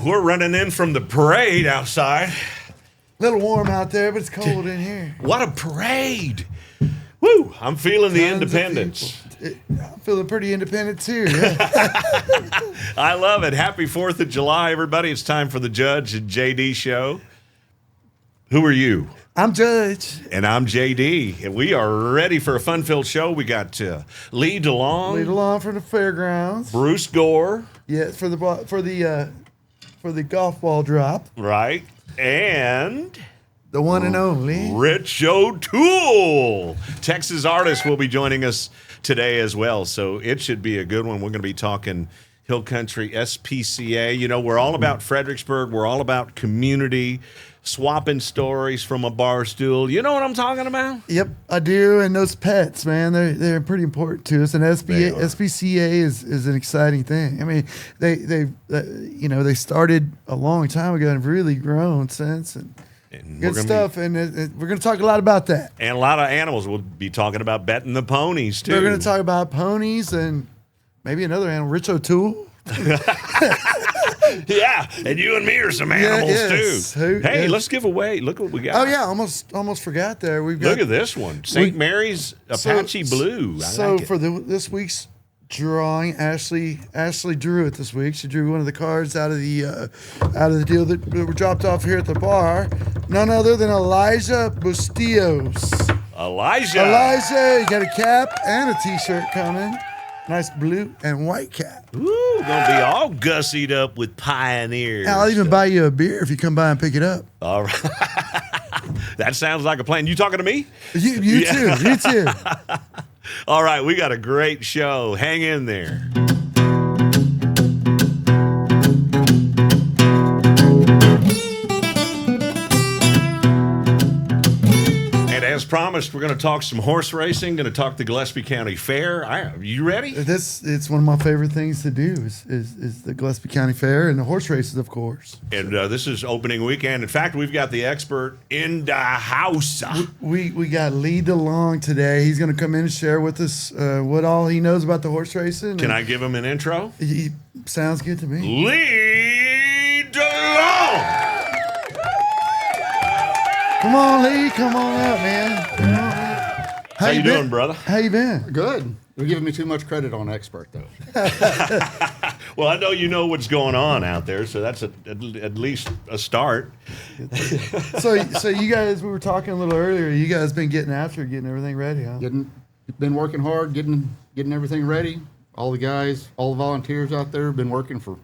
we're running in from the parade outside. A little warm out there, but it's cold in here. What a parade! Woo! I'm feeling the Tons of independence. I'm feeling pretty independent too. Yeah. I love it. Happy 4th of July, everybody. It's time for the Judge and JD show. Who are you? I'm Judge. And I'm JD. And we are ready for a fun-filled show. We got Lee Delong. Lee Delong from the fairgrounds. Bruce Gore. Yeah, for the golf ball drop. Right. And The one and only Rich O'Toole. Texas artist will be joining us today as well. So it should be a good one. We're going to be talking Hill Country SPCA. You know, we're all about Fredericksburg. We're all about community, swapping stories from a bar stool. You know what I'm talking about? Yep, I do. And those pets, man, they're pretty important to us. And SPCA is an exciting thing. I mean, they started a long time ago and have really grown since. And good stuff. And we're going to talk a lot about that. And a lot of animals. We'll be talking about betting the ponies too. We're going to talk about ponies and maybe another animal, Rich O'Toole. Yeah, and you and me are some animals too. Hey, let's give away. Look what we got. Oh yeah, almost forgot there. Look at this one, St. Mary's Apache Blue. For this week's drawing, Ashley drew it this week. She drew one of the cards out of the deal that were dropped off here at the bar. None other than Elijah Bustillos. Elijah, you got a cap and a T-shirt coming. Nice blue and white cap. Ooh, gonna be all gussied up with pioneers. I'll even buy you a beer if you come by and pick it up. All right. That sounds like a plan. You talking to me? You too. All right, we got a great show. Hang in there. As promised, we're going to talk some horse racing. Going to talk the Gillespie County Fair. You ready? It's one of my favorite things to do is the Gillespie County Fair and the horse races, of course. And this is opening weekend. In fact, we've got the expert in the house. We got Lee Delong today. He's going to come in and share with us what all he knows about the horse racing. Can I give him an intro? Sounds good to me. Lee Delong. Come on, Lee. Come on up, man. Come on, man. How you doing, brother? How you been? Good. You're giving me too much credit on expert, though. Well, I know you know what's going on out there, so that's at least a start. So you guys, we were talking a little earlier. You guys been getting after getting everything ready, huh? Been working hard, getting everything ready. All the guys, all the volunteers out there have been working for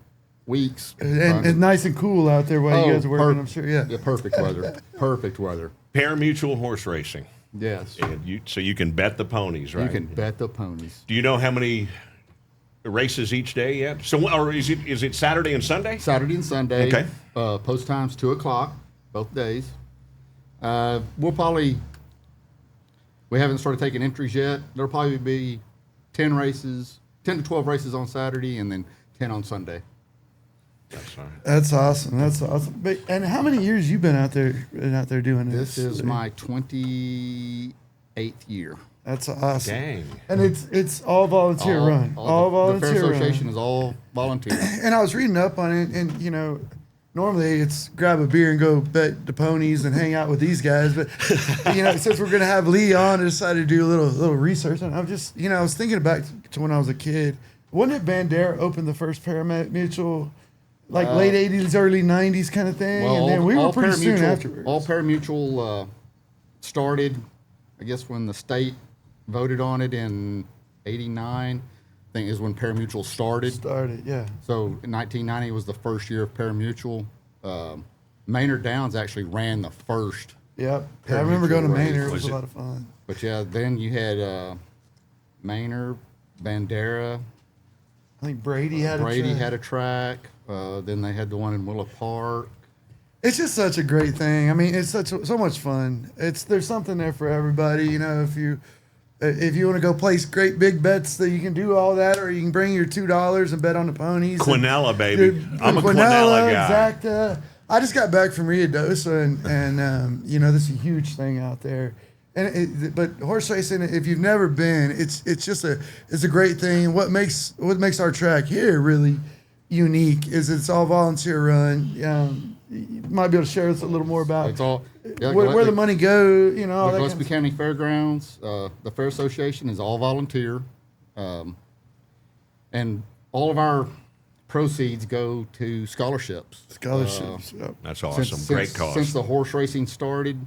weeks. And nice and cool out there while you guys are working, I'm sure. Yeah, perfect weather. Perfect weather. Pari-mutuel horse racing. Yes. And so you can bet the ponies, right? You can bet the ponies. Do you know how many races each day yet? So, or is it Saturday and Sunday? Saturday and Sunday. Okay. Post times 2:00 both days. We haven't started taking entries yet. There'll probably be 10 to 12 races on Saturday, and then 10 on Sunday. That's awesome. And how many years you been out there doing this? This is my 28th year. That's awesome. Dang. And it's all volunteer run. All volunteer run. The Fair run. Association is all volunteer. And I was reading up on it, and normally it's grab a beer and go bet the ponies and hang out with these guys, but since we're gonna have Lee on, I decided to do a little research. And I'm just I was thinking back to when I was a kid. Wasn't it Bandera opened the first pari-mutuel? Like late 80s, early 90s kind of thing, and then we were pretty soon afterwards. All pari-mutuel started, I guess, when the state voted on it in '89. I think is when pari-mutuel started. Yeah. So in 1990 was the first year of pari-mutuel. Maynard Downs actually ran the first. Yep. I remember going to Maynard. It was a lot of fun. But yeah, then you had Maynard, Bandera. I think Brady had a track. Then they had the one in Willow Park. It's just such a great thing. I mean, it's so much fun. There's something there for everybody. If you want to go place great big bets, that you can do all that, or you can bring your $2 and bet on the ponies. Quinella, baby. I'm a Quinella guy. Exacta. I just got back from Rio Dosa, and this is a huge thing out there. But horse racing, if you've never been, it's a great thing. What makes our track here really unique is it's all volunteer run. You might be able to share us a little more about It's all where the money go. You know, all the that Gillespie kind County Fairgrounds, the Fair Association is all volunteer, and all of our proceeds go to scholarships. scholarships. Yep. That's awesome. Great cause. Since the horse racing started,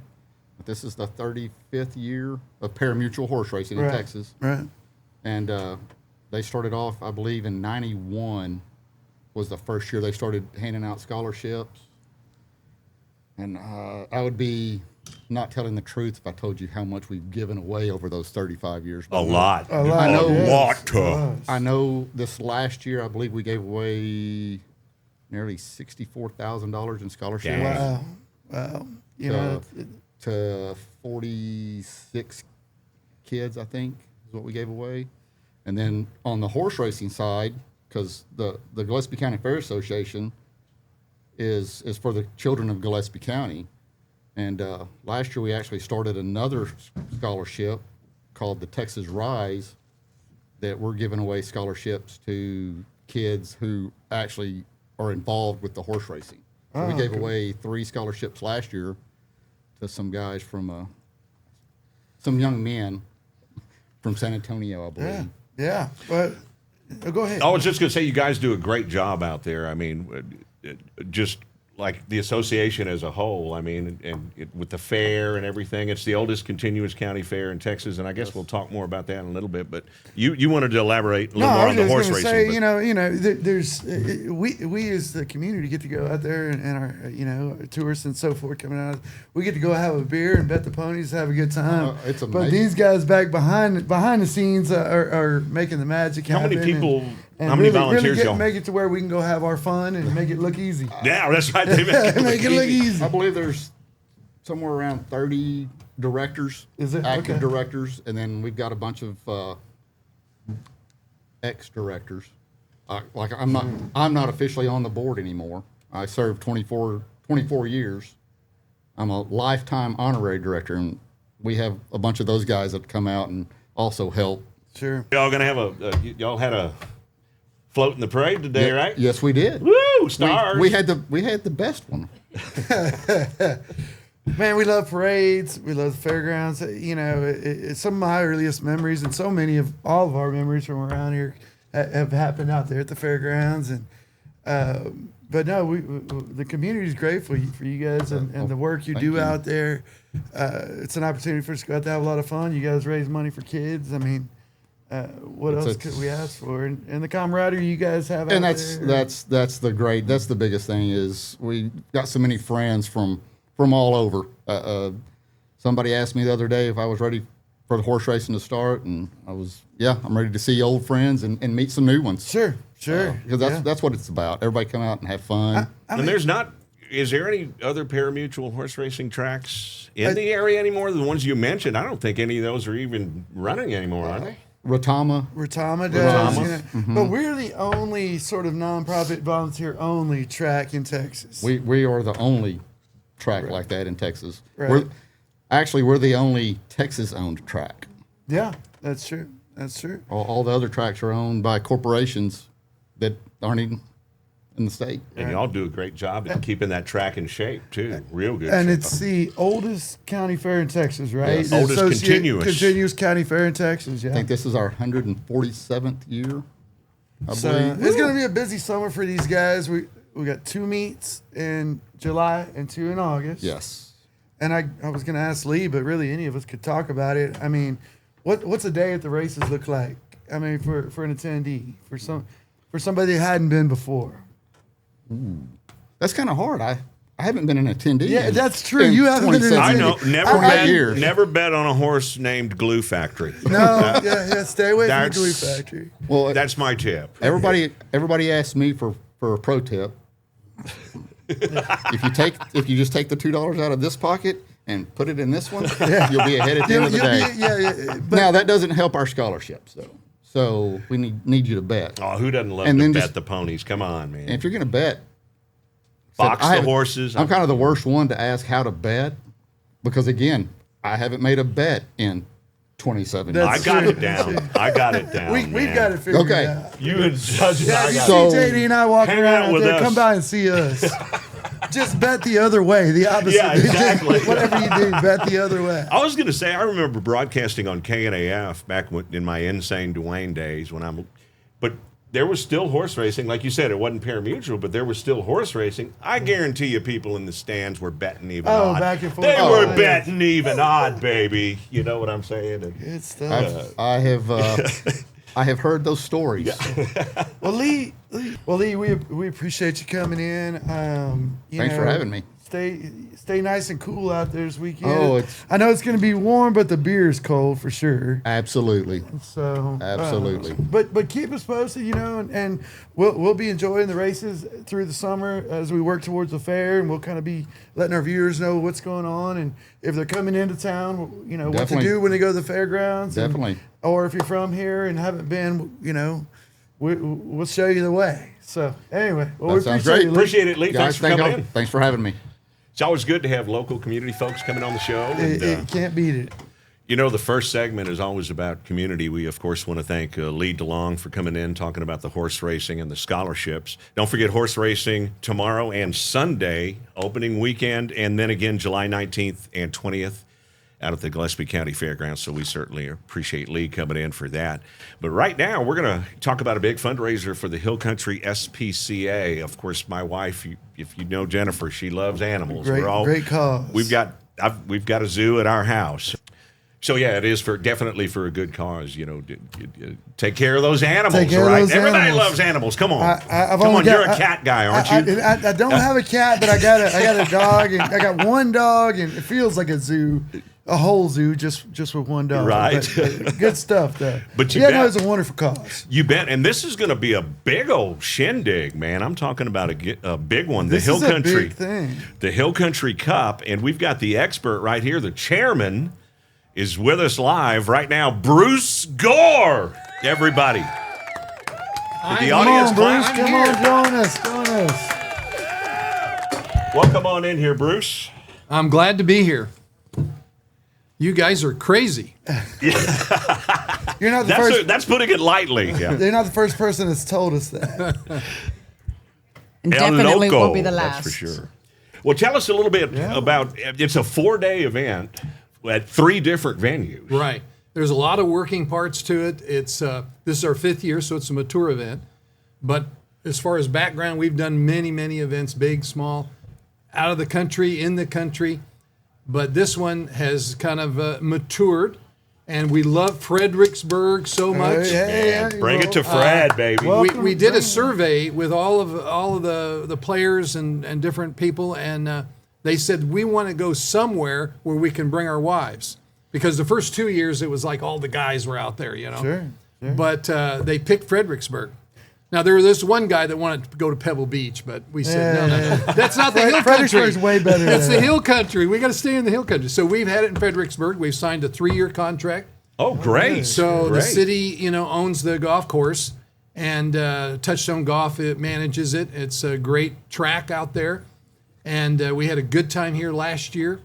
this is the 35th year of parimutuel horse racing in Right. Texas. Right. And they started off, I believe, in '91 was the first year they started handing out scholarships. And I would be not telling the truth if I told you how much we've given away over those 35 years. A lot. A lot. A Yes. lot. I know this last year, I believe we gave away nearly $64,000 in scholarships. Dang. Wow. You know, To 46 kids, I think, is what we gave away. And then on the horse racing side, because the Gillespie County Fair Association is for the children of Gillespie County. And last year we actually started another scholarship called the Texas Rise that we're giving away scholarships to kids who actually are involved with the horse racing. So we gave away 3 scholarships last year to some guys from some young men from San Antonio, I believe. yeah. But go ahead. I was just going to say, you guys do a great job out there. I mean, just like the association as a whole. I mean, with the fair and everything, it's the oldest continuous county fair in Texas, and I guess we'll talk more about that in a little bit. But you wanted to elaborate a little more on the horse racing. Say, but- there's we as the community get to go out there and our tourists and so forth coming out. We get to go have a beer and bet the ponies, have a good time. It's But amazing. these guys back behind the scenes are making the magic How many happen people? and How many really, volunteers really y'all? make it to where we can go have our fun and make it look easy. Yeah, that's right. They make it Make it look easy. I believe there's somewhere around 30 directors, Is it? active Okay. directors, and then we've got a bunch of ex-directors. I'm not officially on the board anymore. I served 24 years. I'm a lifetime honorary director, and we have a bunch of those guys that come out and also help. Sure. Y'all gonna have y'all had a float in the parade today, right? Yes, we did. Woo, stars. We had the best one. Man, we love parades. We love the fairgrounds. It's some of my earliest memories, and so many of all of our memories from around here have happened out there at the fairgrounds. And but no, the community is grateful for you guys and the work you do out there. It's an opportunity for us to go out there, have a lot of fun. You guys raise money for kids. I mean, what else could we ask for? And the camaraderie you guys have out And there. that's the biggest thing is we got so many friends from all over. Somebody asked me the other day if I was ready for the horse racing to start, and I'm ready to see old friends and meet some new ones. Sure. Because that's what it's about. Everybody come out and have fun. And is there any other parimutuel horse racing tracks in the area anymore? The ones you mentioned, I don't think any of those are even running anymore, are they? Ratama. Ratama does, Ratama. but we're the only sort of nonprofit volunteer only track in Texas. We are the only track like that in Texas. Right. We're the only Texas-owned track. Yeah, that's true. That's true. All the other tracks are owned by corporations that aren't even in the state. And y'all do a great job at keeping that track in shape too. Real good. And shape. it's the oldest county fair in Texas, right? Yes. The Oldest continuous county fair in Texas. Yeah. I think this is our 147th year, I So believe. it's going to be a busy summer for these guys. We got 2 meets in July and 2 in August. Yes. And I was going to ask Lee, but really any of us could talk about it. I mean, what's a day at the races look like? I mean, for an attendee, for somebody that hadn't been before. That's kind of hard. I haven't been an attendee. Yeah, that's true. You haven't been an 27 I attendee. know. Never 28 bet. years. Never bet on a horse named Glue Factory. No, yeah, stay away from the glue That's- factory. Well, That's my tip. everybody asks me for a pro tip. If you just take the $2 out of this pocket and put it in this one, you'll be ahead at the end of the day. But Now that doesn't help our scholarships though. So we need you to bet. Oh, who doesn't love And to then bet just- the ponies? Come on, man. And if you're going to bet, Box I the have- horses. I'm kind of the worst one to ask how to bet because again, I haven't made a bet in 27 That's years. I got true. it down. I got it down. We've man. got it figured Okay. out. You and Judge and Yeah, I if you got So- see JD and I walking hang around out out with there, us. come by and see us. Just bet the other way, the opposite. Yeah, exactly. Whatever you do, bet the other way. I was going to say, I remember broadcasting on KNAF back in my Insane Dwayne days but there was still horse racing. Like you said, it wasn't parimutuel, but there was still horse racing. I guarantee you people in the stands were betting even odd. Back and forth. They Oh, were yeah. betting even odd, baby. You know what I'm saying? And Good stuff. I have heard those stories. Well, Lee, we appreciate you coming in. Thanks for having me. Stay nice and cool out there this weekend. Oh, I know it's going to be warm, but the beer is cold for sure. Absolutely. So Absolutely. but keep us posted, and we'll be enjoying the races through the summer as we work towards the fair, and we'll kind of be letting our viewers know what's going on, and if they're coming into town, what to Definitely. do when they go to the fairgrounds. Definitely. Or if you're from here and haven't been, we'll show you the way. So anyway, well, we That sounds appreciate great. you, Lee. appreciate it, Lee. Guys, Thanks for coming in. thanks for having me. It's always good to have local community folks coming on the show. And, It can't beat it. the first segment is always about community. We, of course, want to thank Lee Delong for coming in, talking about the horse racing and the scholarships. Don't forget horse racing tomorrow and Sunday, opening weekend, and then again July 19th and 20th out at the Gillespie County Fairgrounds. So we certainly appreciate Lee coming in for that. But right now, we're going to talk about a big fundraiser for the Hill Country SPCA. Of course, my wife, if you know Jennifer, she loves animals. Great cause. We've got a zoo at our house. So yeah, it is definitely for a good cause. Take care of those animals, Take care of right? those Everybody animals. loves animals. Come on, I've come only on. got- You're a cat guy, aren't you? I don't have a cat, but I got a dog, and I got one dog, and it feels like a zoo, a whole zoo, just with one dog. Right. But good stuff, though. But you no, bet. it's a wonderful cause. You bet. And this is going to be a big old shindig, man. I'm talking about a big one. This the Hill is a Country, big thing. the Hill Country Cup, and we've got the expert right here. The chairman is with us live right now. Bruce Gore, everybody. The Come audience on, Bruce. clap. Come on, join us. Welcome on in here, Bruce. I'm glad to be here. You guys are crazy. You're not the first. That's putting it lightly. Yeah. You're not the first person that's told us that. And El definitely Loco, won't be the last. That's for sure. Well, tell us a little bit about. It's a 4-day event at 3 different venues. Right. There's a lot of working parts to it. It's this is our 5th year, so it's a mature event. But as far as background, we've done many events, big, small, out of the country, in the country. But this one has kind of matured, and we love Fredericksburg so much. Bring it to Fred, baby. well- We did a survey with all of the players and different people, and they said we want to go somewhere where we can bring our wives, because the first 2 years it was like all the guys were out there, Sure. But they picked Fredericksburg. Now there was this one guy that wanted to go to Pebble Beach, but we said no, that's not the hill country. Fredericksburg's way better It's than the that. hill country. We got to stay in the hill country. So we've had it in Fredericksburg. We've signed a 3-year contract. Oh, great. So the Great. city, owns the golf course, and Touchstone Golf manages it. It's a great track out there, and we had a good time here last year,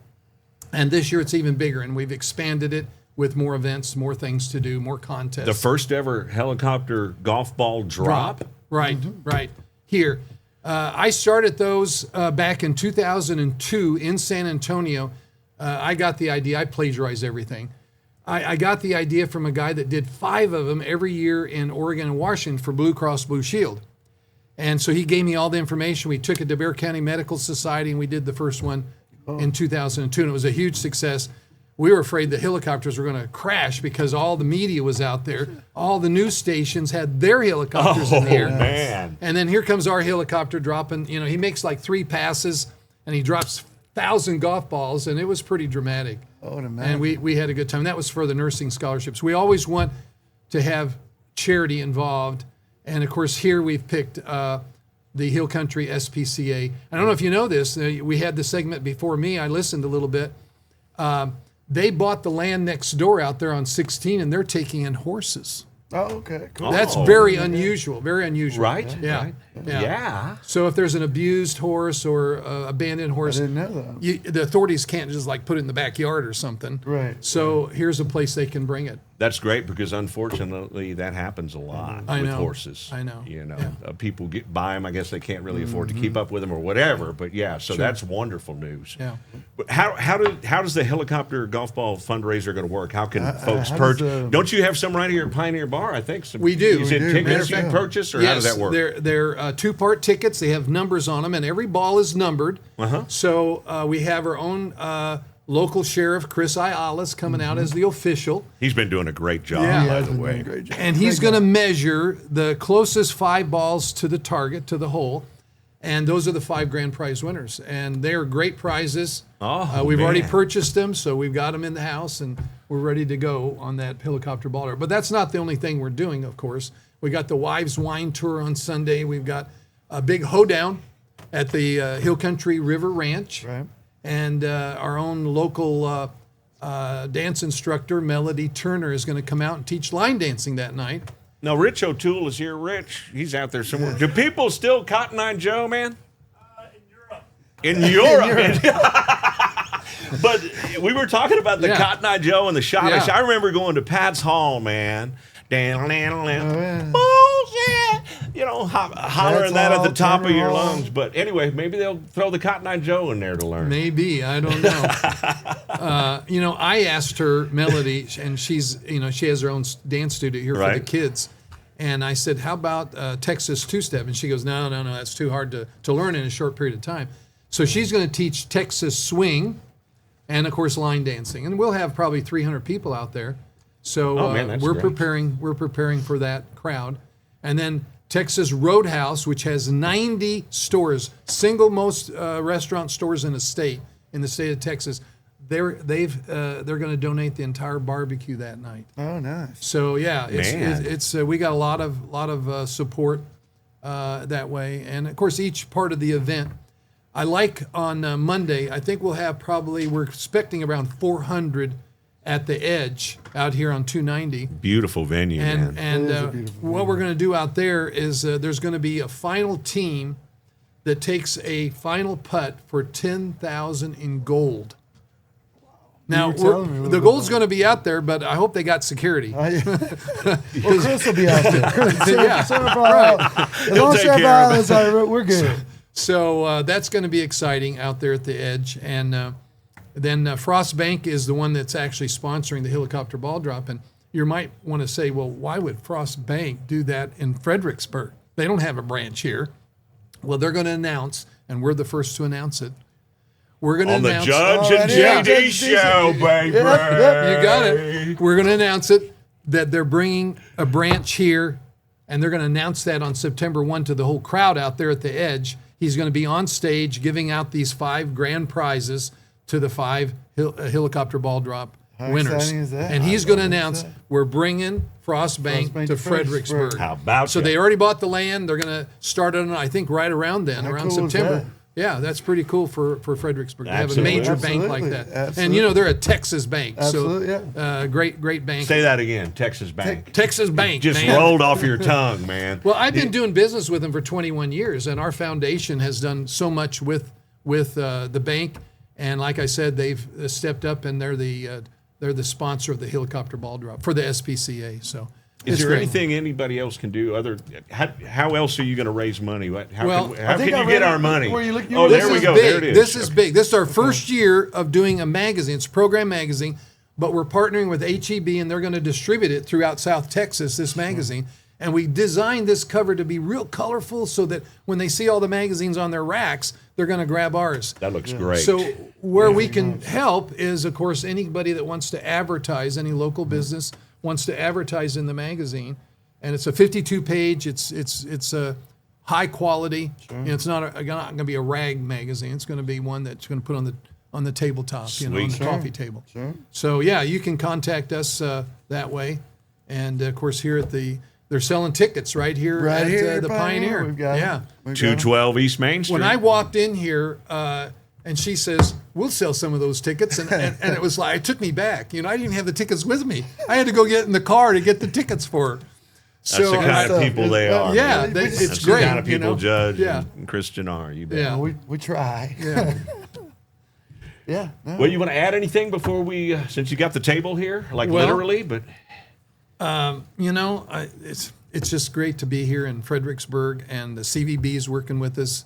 and this year it's even bigger, and we've expanded it with more events, more things to do, more contests. The first ever helicopter golf ball drop. Right, right. Here. I started those back in 2002 in San Antonio. I got the idea. I plagiarized everything. I got the idea from a guy that did 5 of them every year in Oregon and Washington for Blue Cross Blue Shield. And so he gave me all the information. We took it to Bear County Medical Society, and we did the first one in 2002, and it was a huge success. We were afraid the helicopters were going to crash because all the media was out there. All the news stations had their helicopters in the air. Man. And then here comes our helicopter dropping. He makes like 3 passes, and he drops 1,000 golf balls, and it was pretty dramatic. Oh, man. And we had a good time. That was for the nursing scholarships. We always want to have charity involved. And, of course, here we've picked the Hill Country SPCA. I don't know if you know this. We had the segment before me. I listened a little bit. They bought the land next door out there on 16, and they're taking in horses. Oh, okay. Cool. That's very unusual. Very unusual. Right? Yeah. Right. Yeah. Yeah. So if there's an abused horse or abandoned I horse, didn't know that. the authorities can't just like put it in the backyard or something. Right. So here's a place they can bring it. That's great because unfortunately that happens a lot I with know. horses. I know. You know, Yeah. People buy them. I guess they can't really afford to keep up with them or whatever. But yeah, so that's wonderful news. Yeah. But how does the helicopter golf ball fundraiser going to work? How can folks how does purchase? Don't you have some right here at Pioneer Bar? I think some. We do. Is We it do. tickets Matter you of can fact- purchase, or Yes, how does that work? They're 2-part tickets. They have numbers on them, and every ball is numbered. So we have our own local sheriff, Chris Ayala's, coming out as the official. He's been doing a great job, Yeah. He by has the been way. doing a great job. And he's going to measure the closest 5 balls to the target, to the hole. And those are the 5 grand prize winners. And they are great prizes. We've already man. purchased them, so we've got them in the house, and we're ready to go on that helicopter ball tour. But that's not the only thing we're doing, of course. We got the Wives Wine Tour on Sunday. We've got a big hoedown at the Hill Country River Ranch. Right. And our own local dance instructor, Melody Turner, is going to come out and teach line dancing that night. Now, Rich O'Toole is here. Rich, he's out there somewhere. Do people still Cotton Eye Joe, man? In Europe. But we were talking about the Yeah. Cotton Eye Joe and the Schottish. Yeah. I remember going to Pat's Hall, man. yeah. Bullshit. You know, hollering that at the Hall, top of Turner your Hall. lungs. But anyway, maybe they'll throw the Cotton Eye Joe in there to learn. Maybe, I don't know. You know, I asked her, Melody, and she's, you know, she has her own dance studio here for the Right. kids. And I said, how about Texas two-step? And she goes, no, that's too hard to learn in a short period of time. So she's going to teach Texas swing and, of course, line dancing. And we'll have probably 300 people out there. So Oh, man, that's we're great. preparing for that crowd. And then Texas Roadhouse, which has 90 stores, single most restaurant stores in the state of Texas. They're going to donate the entire barbecue that night. Oh, nice. So yeah, Man. it's we got a lot of support that way, and of course each part of the event. I like on Monday. I think we'll have we're expecting around 400 at the Edge out here on 290. Beautiful venue, man. And It is a beautiful what we're going to do out there is there's going to be a final team that takes a final putt for $10,000 in gold. Now were telling me a little the bit gold's about going to be out there, but I hope they got security. Well, Chris will be out there. Chris, Yeah, As long as take Sheriff care of it. Island's all right, we're good. So that's going to be exciting out there at the Edge. And then Frost Bank is the one that's actually sponsoring the helicopter ball drop. And you might want to say, well, why would Frost Bank do that in Fredericksburg? They don't have a branch here. Well, they're going to announce, and we're the first to announce it. We're going to On the announce. Judge Oh, and yeah. JD show, baby. You got it. We're going to announce it that they're bringing a branch here, and they're going to announce that on September 1 to the whole crowd out there at the Edge. He's going to be on stage giving out these 5 grand prizes to the 5 helicopter ball drop How winners. exciting is that? And he's I going to love announce that. we're bringing Frost Bank Bank to to Fredericksburg. Fredericksburg. How about So ya? they already bought the land. They're going to start it, I think, right around then, How around cool is September. that? Yeah, that's pretty cool for Fredericksburg to have a Absolutely. major bank like Absolutely. that. And Absolutely. you know they're a Texas bank, Absolutely, so great bank. Say that again, Texas Bank. Texas bank, Just man. rolled off your tongue, man. Well, I've been doing business with them for 21 years, and our foundation has done so much with the bank. And like I said, they've stepped up, and they're the sponsor of the helicopter ball drop for the SPCA. So Is it's there great. anything anybody else can do other? How else are you going to raise money? How Well, can, how I think can I you get read our it money? where you look- you Oh, were there This we is go. big. There it is. This is big. This is our first year of doing a magazine. It's a program magazine, but we're partnering with HEB, and they're going to distribute it throughout South Texas, this magazine. And we designed this cover to be real colorful so that when they see all the magazines on their racks, they're going to grab ours. That looks great. So where we can help is, of course, anybody that wants to advertise, any local business wants to advertise in the magazine, and it's a 52-page. It's a high quality. You know, it's not going to be a rag magazine. It's going to be one that's going to put on the tabletop, you know, on the Sweet. coffee table. Sure. So yeah, you can contact us that way, and of course here at they're selling tickets right here Right at here, the Pioneer. We've got yeah. We've got 212 East Main Street. When I walked in here, and she says, "We'll sell some of those tickets," and and it was like, it took me back. You know, I didn't even have the tickets with me. I had to go get in the car to get the tickets for her. That's the kind of people they are. Yeah, man. it's That's great. the kind of people you know? Judge Yeah. and Christian are. You bet. Yeah. We try. Yeah. Yeah. No. Well, you want to add anything before we, since you got the table here, like Well, literally, but You know, it's just great to be here in Fredericksburg, and the CVB is working with us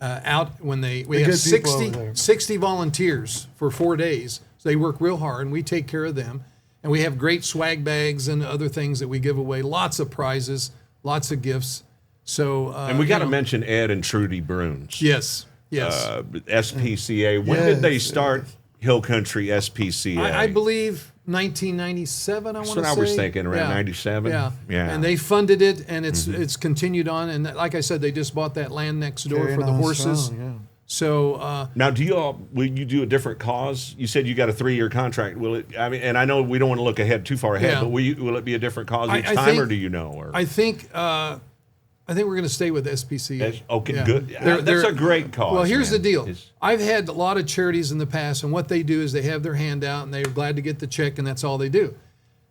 out when we have good people over there. 60 volunteers for 4 days. So they work real hard, and we take care of them. And we have great swag bags and other things that we give away. Lots of prizes, lots of gifts. So and we got to mention Ed and Trudy Bruns. Yes. SPCA. When Yeah, did they it's- start Hill Country SPCA? I believe 1997. I want to say. That's what I was thinking, around 97. Yeah. Yeah. And they funded it, and it's continued on. And like I said, they just bought that land next door Carrying for the on horses. strong, yeah. So Now, will you do a different cause? You said you got a 3-year contract. Will it? I mean, and I know we don't want to look ahead too far ahead, Yeah. but will it be a different cause each I time, think- or do you know? Or I think we're going to stay with SPCA. okay, Yeah. good. That's a great cause. Well, here's man. the deal. It's- I've had a lot of charities in the past, and what they do is they have their hand out, and they're glad to get the check, and that's all they do.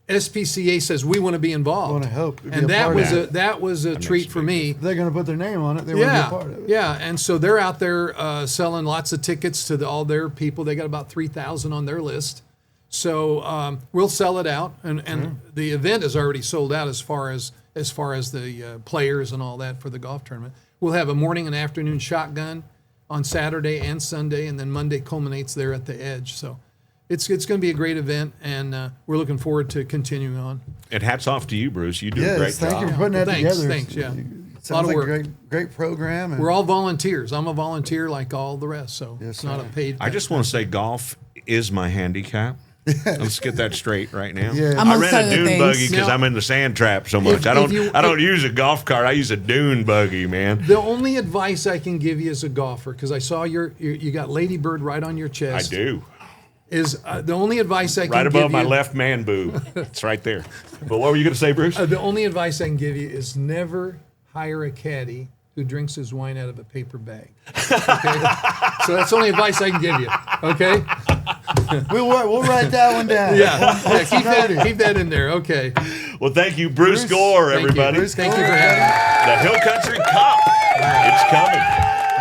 SPCA says we want to be involved. Want to help. Be and a that part was of it. that was a treat for me. If they're going to put their name on it, they Yeah, want to be a part of it. yeah, and so they're out there selling lots of tickets to all their people. They got about 3,000 on their list, so we'll sell it out, and the event is already sold out as far as the players and all that for the golf tournament. We'll have a morning and afternoon shotgun on Saturday and Sunday, and then Monday culminates there at the Edge. So it's going to be a great event, and we're looking forward to continuing on. And hats off to you, Bruce. You do a Yes, great thank job. you for putting that Thanks, together. thanks, yeah. It Lot of sounds like work. a great program. And We're all volunteers. I'm a volunteer like all the rest, so Yes, it's not a sir. paid. I just want to say golf is my handicap. Let's get that straight right now. Yeah. Amongst I rent a other dune things. buggy because Now- I'm in the sand trap so much. If I don't you- use a golf cart. I use a dune buggy, man. The only advice I can give you as a golfer, because I saw you got Lady Bird right on your I chest. do. Is the only advice I can Right give above you. my left man boob. It's right there. But what were you going to say, Bruce? The only advice I can give you is never hire a caddy who drinks his wine out of a paper bag. Okay? So that's the only advice I can give you. Okay? We'll write that one down. Yeah. Keep that in there. Okay. Well, thank you, Bruce Gore, Thank everybody. you. Bruce, thank you for having me. The Hill Country Cup. It's coming.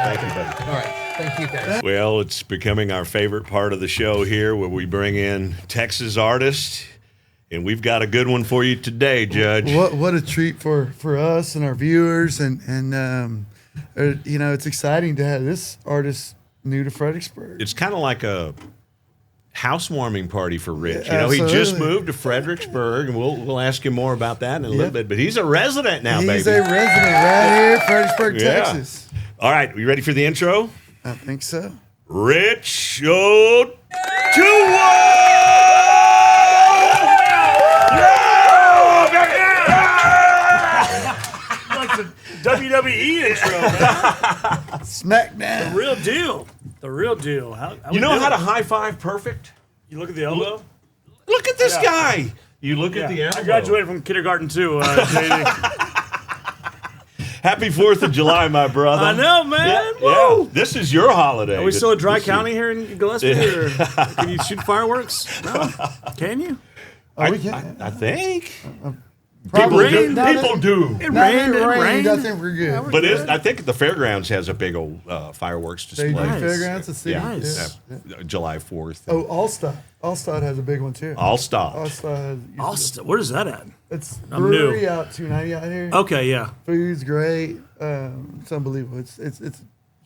Thank you, buddy. All right. Thank you, guys. Well, it's becoming our favorite part of the show here where we bring in Texas artists. And we've got a good one for you today, Judge. What a treat for us and our viewers, and it's exciting to have this artist new to Fredericksburg. It's kind of like a housewarming party for Rich. You know, he just Absolutely. moved to Fredericksburg, and we'll ask him more about that in a little bit. But he's a resident now, He's baby. a resident right here, Fredericksburg, Yeah. Texas. All right, you ready for the intro? I think so. Rich O'Tua! Like the WWE intro, man. Smackdown. Real deal. The real deal. How You we know doing? how to high five perfect? You look at the elbow. Look at this Yeah. guy. You look at the Yeah. elbow. I graduated from kindergarten too, JD. Happy 4th of July, my brother. I know, man. Yeah, Woo. this is your holiday. Are we still a dry This is- county here in Gillespie? Or can you shoot fireworks? No. Can you? We can. I think. Probably rained. not People if- do. It not if rained. it It rained, rained. I think we're good. But I think the fairgrounds has a big old fireworks They display. do Nice. fairgrounds, the city. Yeah, Nice. July 4th. Oh, Allstott. Allstott has a big one too. All stop. Allstott has. Austin. Where is that at? It's I'm brewery new. out 290 out here. Okay, yeah. Food's great. It's unbelievable. It's a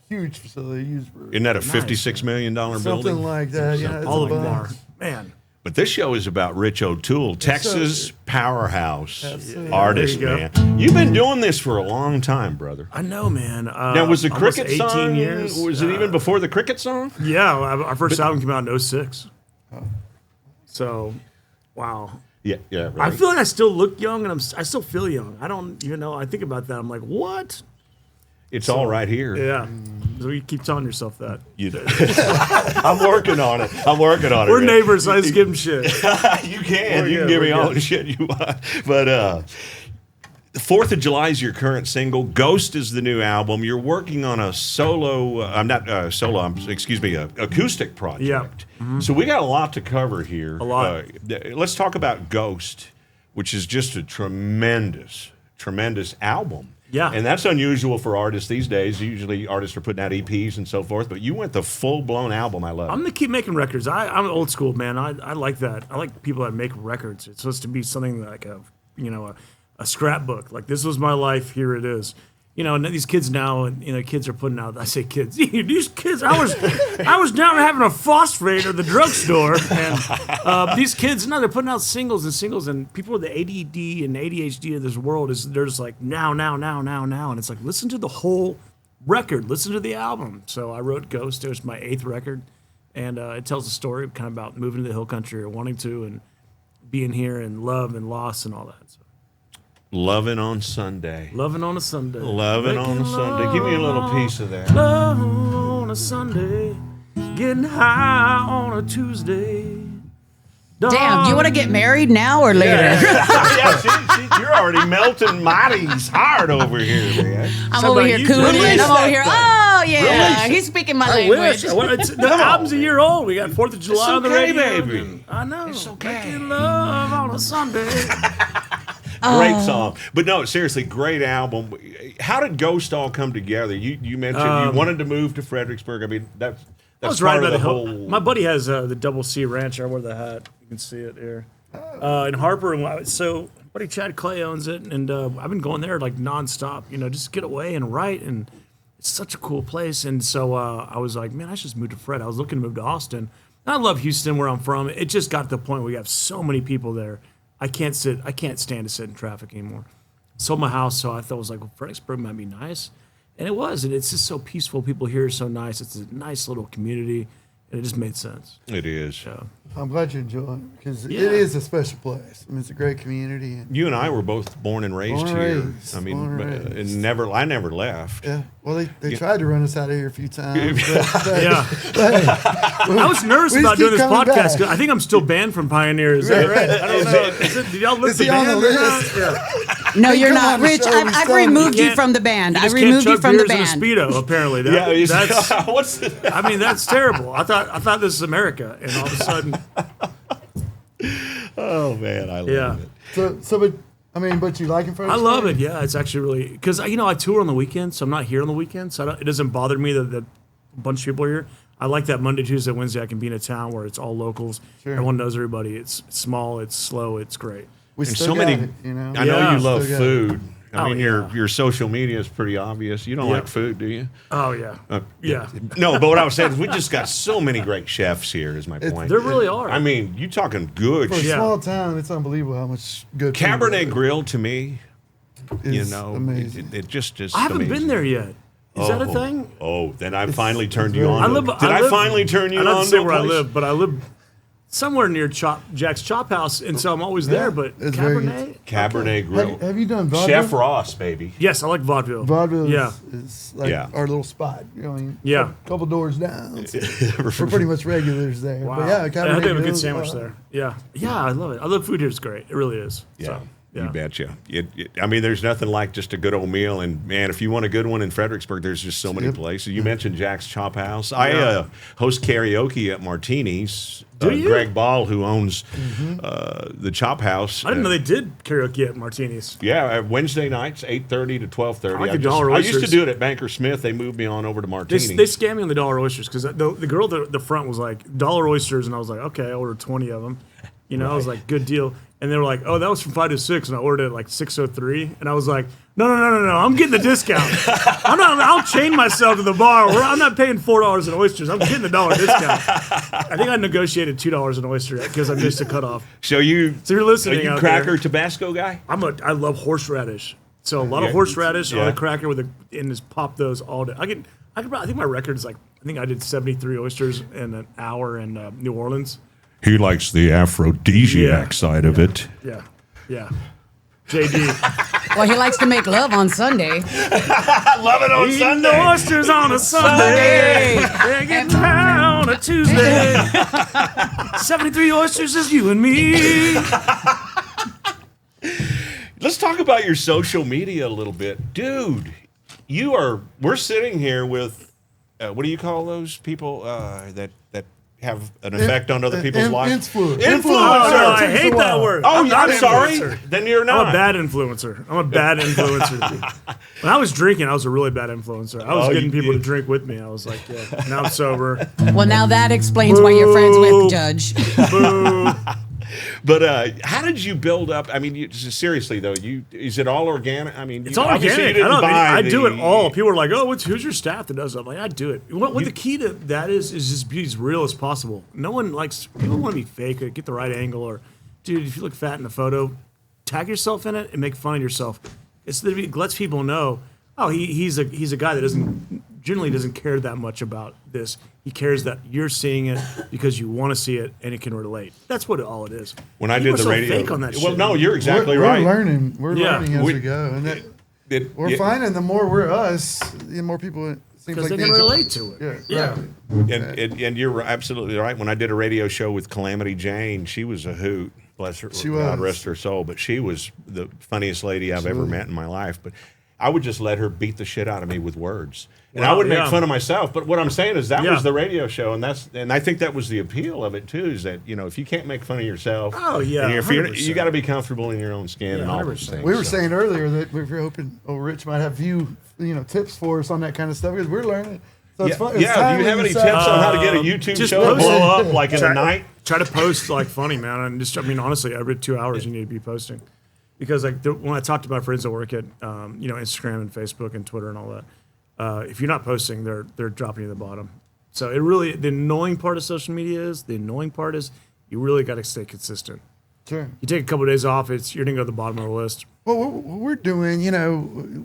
huge facility. Used brewery. Isn't that a $56 million building? Something like that. Yeah, it's All a of them bunch. are. Man. But this show is about Rich O'Toole, Texas powerhouse Absolutely. artist, There you go. man. You've been doing this for a long time, brother. I know, man. Now, was the almost cricket 18 song? years. Was it even before the cricket song? Yeah, our first album came out in 06. So, wow. Yeah, yeah. I Right. feel like I still look young, and I still feel young. I don't even know. I think about that. I'm like, what? It's all right here. Yeah. So you keep telling yourself that. You I'm working on it. We're man. neighbors, so I just give them shit. You can. We're You can good, give me we're all good. the shit you want. But the 4th of July is your current single. Ghost is the new album. You're working on a solo, acoustic project. Yeah. So we got a lot to cover here. A lot. Let's talk about Ghost, which is just a tremendous tremendous album. Yeah. And that's unusual for artists these days. Usually artists are putting out EPs and so forth, but you went the full-blown album. I love it. I'm gonna keep making records. I'm old school, man. I like that. I like people that make records. It's supposed to be something like a scrapbook. Like, this was my life. Here it is. And these kids now, and kids are putting out. I say kids. These kids. I was down having a phosphate at the drugstore, and these kids now they're putting out singles, and people with the ADD and ADHD of this world they're just like now, and it's like, listen to the whole record, listen to the album. So I wrote Ghost. It was my 8th record, and it tells a story kind of about moving to the hill country or wanting to, and being here, and love and loss and all that. So. Loving on Sunday. Loving on a Sunday. Loving on a Sunday. Give me a little piece of that. Love on a Sunday. Getting high on a Tuesday. Damn, do you want to get married now or later? Yeah, you're already melting Marty's heart over here, man. I'm over here you cooling. release I'm over here. Oh, yeah. Release He's speaking my I language. wish. The album's a year old. We got 4th of July on the okay, radio. baby. I know. It's okay. Making love on a Sunday. Great song. But no, seriously, great album. How did Ghost all come together? You mentioned you wanted to move to Fredericksburg. I mean, that's was part right of by the the whole... hill. My buddy has the Double C Ranch. I wear the hat. You can see it here. In Harper. And so buddy Chad Clay owns it. And I've been going there like nonstop, just get away and write. And it's such a cool place. And so I was like, man, I should just move to Fred. I was looking to move to Austin. And I love Houston, where I'm from. It just got to the point where we have so many people there. I can't stand to sit in traffic anymore. Sold my house, so I thought it was like, well, Fredericksburg might be nice. And it was, and it's just so peaceful. People here are so nice. It's a nice little community, and it just made sense. It is. So, I'm glad you enjoy it because Yeah. it is a special place. I mean, it's a great community. And You and I were both born and raised Born and here. raised, I mean, born and raised. and I never left. yeah, well, they tried to run us out of here a few times. But, yeah. I was nervous we about just doing keep this coming podcast. back. 'Cause I think I'm still banned from Pioneer. Is that right? I don't know. Did y'all look Is the he on band? the or not? list? Yeah. No, Hey, you're come not. on the Rich, show, I've we still- removed you can't- from the band. I Just can't removed you chug from the beers in a band. Speedo, apparently. That's, what's the... I mean, that's terrible. I thought this is America, and all of a sudden, Oh, man, I love yeah. it. But you like it for I love it. Yeah, it's actually really because I tour on the weekends, so I'm not here on the weekends, so it doesn't bother me that a bunch of people are here. I like that Monday, Tuesday, Wednesday I can be in a town where it's all locals. Sure. Everyone knows everybody. It's small, it's slow, it's great. We And still so got many... it, I know Yeah. you love Still got it. food. I mean, yeah. your social media is pretty obvious. You don't like food, do you? Oh yeah, yeah. No, but what I was saying is we just got so many great chefs here, is my point. There really are. I mean, you talking good For a shit. small town, it's unbelievable how much good food Cabernet Grill, to me, is amazing. it just is I haven't amazing. been there yet. Is that a thing? Oh, then I finally turned you very on. good. Did I finally turn you I don't on? have to say to a where I place? live, but I live somewhere near Jack's Chop House, and so I'm always there. Yeah, but it's very Cabernet, Cabernet Grill. Have you done vaudeville? Chef Ross, baby. yes, I like vaudeville. Vaudeville Yeah. is like Yeah. our little spot. Yeah. A couple doors down. So we're pretty much regulars there. Wow. But yeah, I Cabernet hope they have a good Grill's, sandwich there. Yeah, yeah, I love it. I love food here. It's great. It really is. Yeah. So, yeah. You betcha. I mean, there's nothing like just a good old meal. And man, if you want a good one in Fredericksburg, there's just so many Yep. places. You mentioned Jack's Chop House. I host karaoke at Martini's. Do you? Greg Ball, who owns the Chop House. I didn't know they did karaoke at Martini's. Yeah, Wednesday nights, 8:30 to 12:30. I like the dollar I used to oysters. do it at Banker Smith. They moved me on over to They Martini's. scammed me on the dollar oysters because the girl at the front was like dollar oysters, and I was like, okay, I ordered 20 of them. I was like, good deal. And they were like, oh, that was from 5 to 6, and I ordered it at like 6:03, and I was like, no, I'm getting the discount. I'll chain myself to the bar. I'm not paying $4 in oysters. I'm getting the dollar discount. I think I negotiated $2 an oyster because I missed a cutoff. So you're listening Are you out cracker there. Tabasco guy? I love horseradish. So a lot Yeah. of horseradish on Yeah. a cracker and just pop those all day. I think my record is like, I think I did 73 oysters in an hour in New Orleans. He likes the aphrodisiac side of it. Yeah. Yeah. JD. Well, he likes to make love on Sunday. I love it on Eating the oysters on a Sunday. Yeah, getting high on a Tuesday. 73 oysters is you and me. Let's talk about your social media a little bit. Dude, we're sitting here with, what do you call those people that have an effect on other people's lives? Influence. Oh, no, I hate that word. Oh, not I'm an sorry. influencer. Then you're not. I'm a bad influencer. When I was drinking, I was a really bad influencer. I was getting people to drink with me. I was like, yeah, now I'm sober. Well, now that explains why you're friends with Judge. Boo. But how did you build up? I mean, seriously though, is it all organic? I mean, It's all organic. I do it all. People are like, "Oh, who's your staff that does that?" I'm like, I do it. What the key to that is just be as real as possible. No one likes people want to be fake or get the right angle or, dude, if you look fat in the photo, tag yourself in it and make fun of yourself. It lets people know, oh, he's a guy that generally doesn't care that much about this. He cares that you're seeing it because you want to see it and it can relate. That's what all it is. When I People did the are so radio, fake on that well, shit. no, you're exactly we're right. learning. We're learning as We- we go, and we're Yeah. finding the more we're us, the more people seems Because like they can enjoy relate to it. Yeah, Yeah. right. And you're absolutely right. When I did a radio show with Calamity Jane, she was a hoot. Bless her. She God was. rest her soul. But she was the funniest lady I've ever met in my life. But I would just let her beat the shit out of me with words. And I Wow, would make yeah. fun of myself. But what I'm saying is that Yeah. was the radio show. And I think that was the appeal of it, too, is that, if you can't make fun of yourself, Oh, yeah, and if you're, 100%. you got to be comfortable in your own skin Yeah, and all 100%. those things. We were So- saying earlier that we were hoping Rich might have tips for us on that kind of stuff because we're learning. So it's fun. It's Yeah, do timely you have any you tips said- on how to get a YouTube just show to post blow it. up like in a night? Try to post like funny, man. And just, honestly, every 2 hours you need to be posting. Because when I talked about friends that work at, Instagram and Facebook and Twitter and all that, if you're not posting, they're dropping you to the bottom. So the annoying part of social media is you really got to stay consistent. Sure. You take a couple of days off, you're gonna go to the bottom of the list. Well, what we're doing,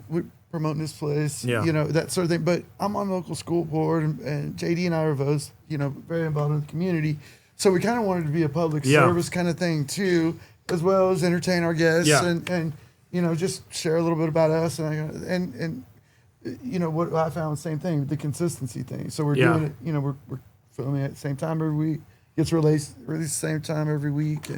we're promoting this place, Yeah. That sort of thing. But I'm on the local school board, and JD and I are both, very involved in the community. So we kind of wanted to be a public Yeah. service kind of thing too, as well as entertain our guests Yeah. and just share a little bit about us and what I found, same thing, the consistency thing. So we're Yeah. doing it, we're filming at the same time every week, gets released the same time every week,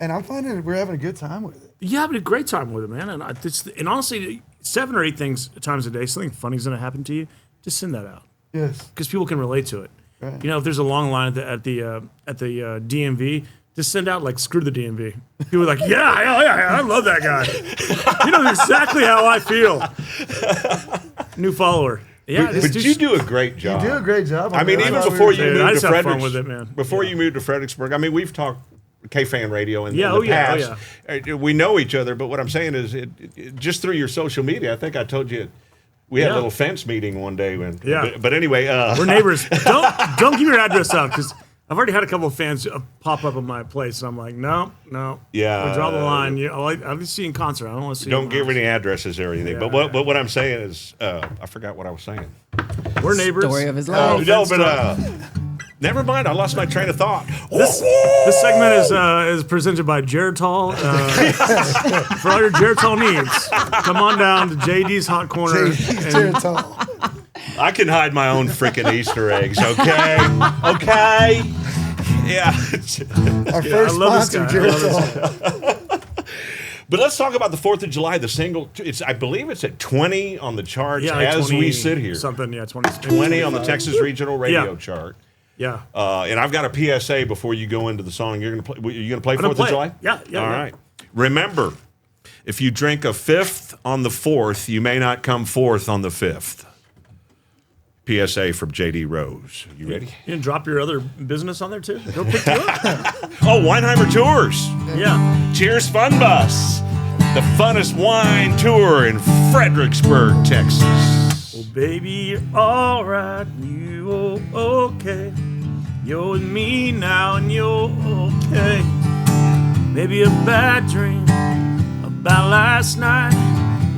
and I'm finding that we're having a good time with it. Yeah, having a great time with it, man. And honestly, 7 or 8 times a day, something funny's gonna happen to you. Just send that out Yes. because people can relate to it. Right. If there's a long line at the DMV, just send out like "screw the DMV." People are like, "Yeah, I love that guy." You know exactly how I feel. New follower. Yeah, But you do a great job. You do a great job. I mean, I even thought before we you were- Dude, I moved just to have fun Fredericksburg, with it, man. Before you moved to Fredericksburg, I mean, we've talked K-Fan Radio in the Yeah, past. We know each other, but what I'm saying is, just through your social media, I think I told you we had a Yeah. little fence meeting one day. Yeah. But anyway, We're neighbors. Don't give your address out because I've already had a couple of fans pop up at my place. And I'm like, no. Yeah. We'll draw the line. I'll be seeing concert. I don't want to see. don't you give live. any addresses or anything. Yeah. But what I'm saying is, I forgot what I was saying. We're neighbors. Story of his life. No, but never mind. I lost my train of thought. This segment is presented by Geritol. For all your Geritol needs, come on down to JD's Hot Corner. and- Geritol. I can hide my own freaking Easter eggs, okay? Okay? Yeah. Our I first love this sponsor, guy. I love this Geritol. But let's talk about the 4th of July, the single. I believe it's at 20 on the charts Yeah, like as 20 we sit here. Something, yeah, 20. 20 on the Texas Regional Radio Yeah. chart. Yeah. And I've got a PSA before you go into the song. You're gonna play. You gonna play I'm gonna 4th of play July? it. Yeah, yeah, All yeah. right. Remember, if you drink a 5th on the 4th, you may not come 4th on the 5th. PSA from JD Rose. You ready? You can drop your other business on there too. Go pick you up. Oh, Weinheimer Tours. Yeah. Cheers Fun Bus. The funnest wine tour in Fredericksburg, Texas. Well, baby, you're all right. You okay? You're with me now, and you're okay. Maybe a bad dream about last night.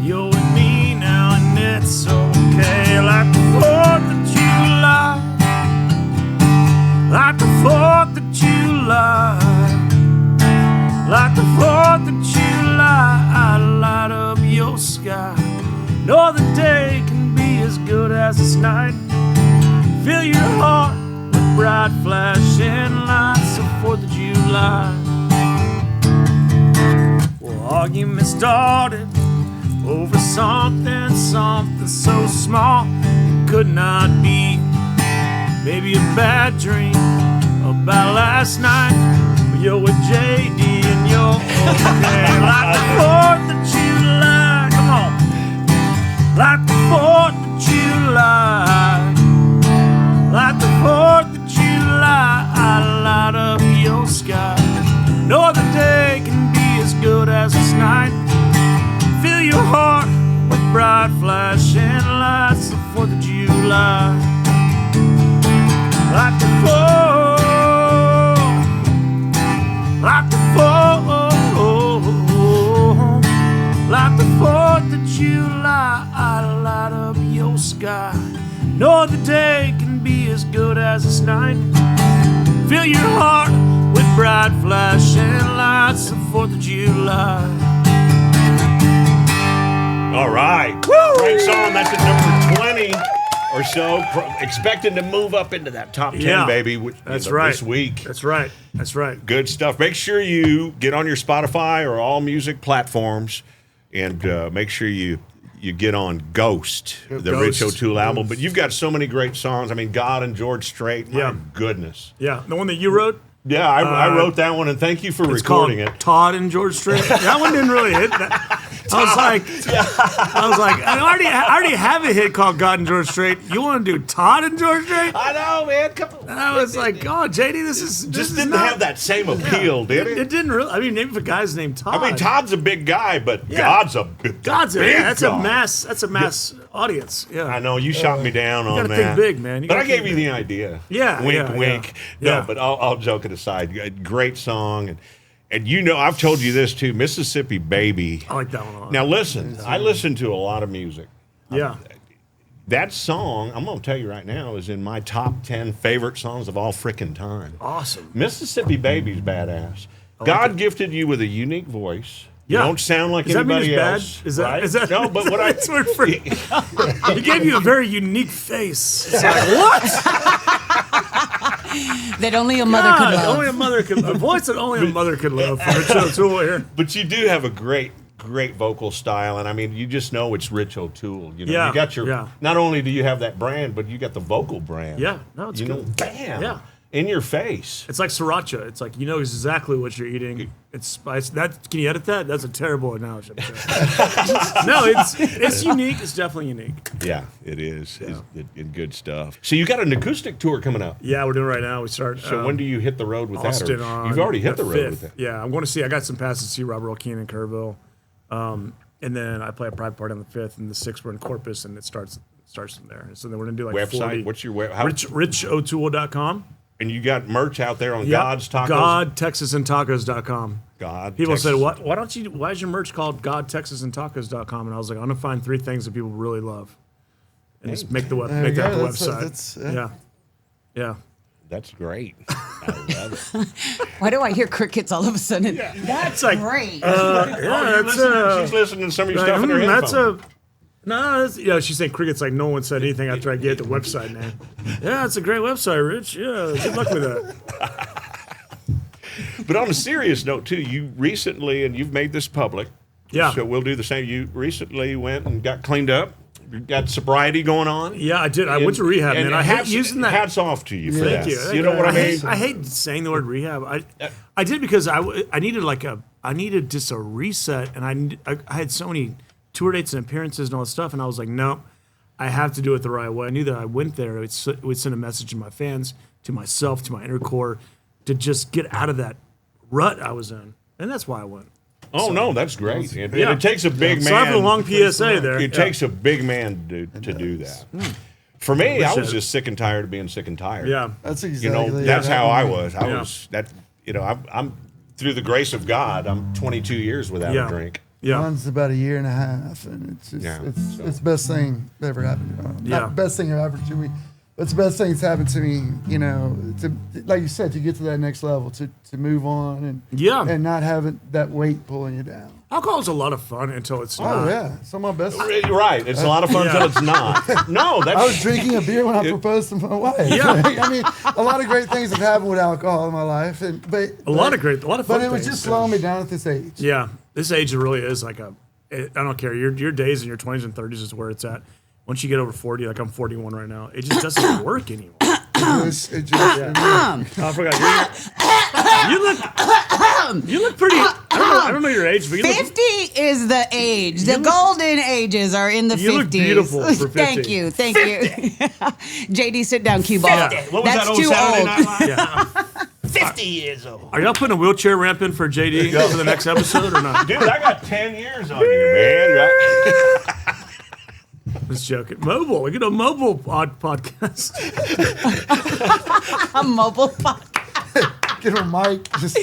You're with me now, and it's okay. Like the 4th of July, like the 4th of July, like the 4th of July. I light up your sky. No, the day can be as good as this night. Fill your heart with bright flashing lights of 4th of July. Well, arguments started over something so small it could not be. Maybe a bad dream about last night. You're with JD and you're okay. Like the 4th of July. Come on. Like the 4th of July. Like the 4th of July. I light up your sky. No other day can be as good as this night. Fill your heart with bright flashing lights. The 4th of July. Like the 4th. Like the 4th. Like the 4th of July. I light up your sky. No other day can be as good as this night. Fill your heart with bright flashing lights. The 4th of July. All right. Great song. That's at number 20 or so. Expecting to move up into that top 10, baby. That's right. This week. That's right. That's right. Good stuff. Make sure you get on your Spotify or all music platforms and make sure you get on Ghost, the Rich O'Toole album. But you've got so many great songs. I mean, God and George Strait. My goodness. Yeah. The one that you wrote? Yeah, I wrote that one, and thank you for recording it. Todd and George Strait. That one didn't really hit. I was like, I already have a hit called God and George Strait. You want to do Todd and George Strait? I know, man. And I was like, oh, JD, this didn't have that same appeal, did it? It didn't really. I mean, maybe if a guy's named Todd. I mean, Todd's a big guy, but God's a big that's a mass audience. Yeah, I know you shot me down on that. You gotta think big, man. But I gave you the idea. Yeah, wink. Yeah. No, but I'll joke it aside. Great song, and you know I've told you this too. Mississippi Baby. I like that one a lot. Now listen, I listen to a lot of music. Yeah. That song, I'm going to tell you right now, is in my top 10 favorite songs of all frickin' time. Awesome. Mississippi Baby's badass. God gifted you with a unique voice. You Yeah. don't sound like Does that mean anybody it's else. bad? Is that no? But what I he gave you a very unique face. It's like, what? That only a mother could love. Only a mother could. A voice that only a mother could love. From Rich O'Toole here. But you do have a great vocal style, and I mean, you just know it's Rich O'Toole. You know, Yeah, you got your. yeah. Not only do you have that brand, but you got the vocal brand. Yeah, no, it's you good. know, bam, Yeah. in your face. It's like sriracha. It's like you know exactly what you're eating. It's spicy. Can you edit that? That's a terrible analogy. No, it's unique. It's definitely unique. Yeah, it is. It's good stuff. So you got an acoustic tour coming up. Yeah, we're doing it right now. We start. So when do you hit the road with Austin that? on You've already hit the road 5th. with that. Yeah, I'm going to see. I got some passes to see Robert Earl Keen in Kerrville, and then I play a private party on the 5th, and the 6th we're in Corpus, and it starts from there. So then we're going to do like Website? 40. What's your web? How, RichO'Toole.com. and you got merch out there on Yep. God's Tacos. GodTexasandTacos.com. God. People Texas. said, why is your merch called GodTexasandTacos.com? And I was like, I'm gonna find 3 things that people really love, and just make that the There you go. website. Yeah. That's great. I love it. Why do I hear crickets all of a sudden? That's like Great. She's listening to some of your stuff in her headphones. she's saying crickets like no one said anything after I get the website name. Yeah, it's a great website, Rich. Yeah, good luck with that. But on a serious note, too, you recently, and you've made this public. Yeah. So we'll do the same. You recently went and got cleaned up. You got sobriety going on. Yeah, I did. I went to rehab, and man. I hate using that. Hats off to you for Thank that. you. You know what I mean? I hate saying the word rehab. I did because I needed just a reset, and I had so many tour dates and appearances and all this stuff, and I was like, no, I have to do it the right way. I knew that I went there, it would send a message to my fans, to myself, to my inner core, to just get out of that rut I was in, and that's why I went. Oh, no, that's great. And Yeah. it takes a big man. So I have a long PSA there. It takes a big man to do that. For me, I was just sick and tired of being sick and tired. Yeah. That's exactly. You know, that's how I was. I Yeah. was that. You know, I'm through the grace of God. I'm 22 years without a drink. Yeah. Mine's about a year and a half, and it's just it's the best thing that ever happened. Not the best thing that ever happened to me, but it's the best thing that's happened to me. You know, to like you said, to get to that next level, to move on and not having that weight pulling you down. Alcohol's a lot of fun until it's not. Oh yeah, some of my best. You're right. It's a lot of fun until it's not. No, that's. I was drinking a beer when I proposed to my wife. Yeah. I mean, a lot of great things have happened with alcohol in my life, but A lot of fun But it was things, just too. slowing me down at this age. Yeah, this age really is like I don't care. Your days in your 20s and 30s is where it's at. Once you get over 40, like I'm 41 right now, it just doesn't work anymore. I forgot. You look pretty. I don't know your age, but you 50 is the age. The golden ages are in the 50s. You look beautiful for 50. Thank you. JD, sit down, cue ball. What was That's that old too Saturday old. Night Live? 50 years old. Are y'all putting a wheelchair ramp in for JD for the next episode or not? Dude, I got 10 years on you, man. Right? Just joking. Mobile. We get a mobile podcast. A mobile podcast. Get a mic. Just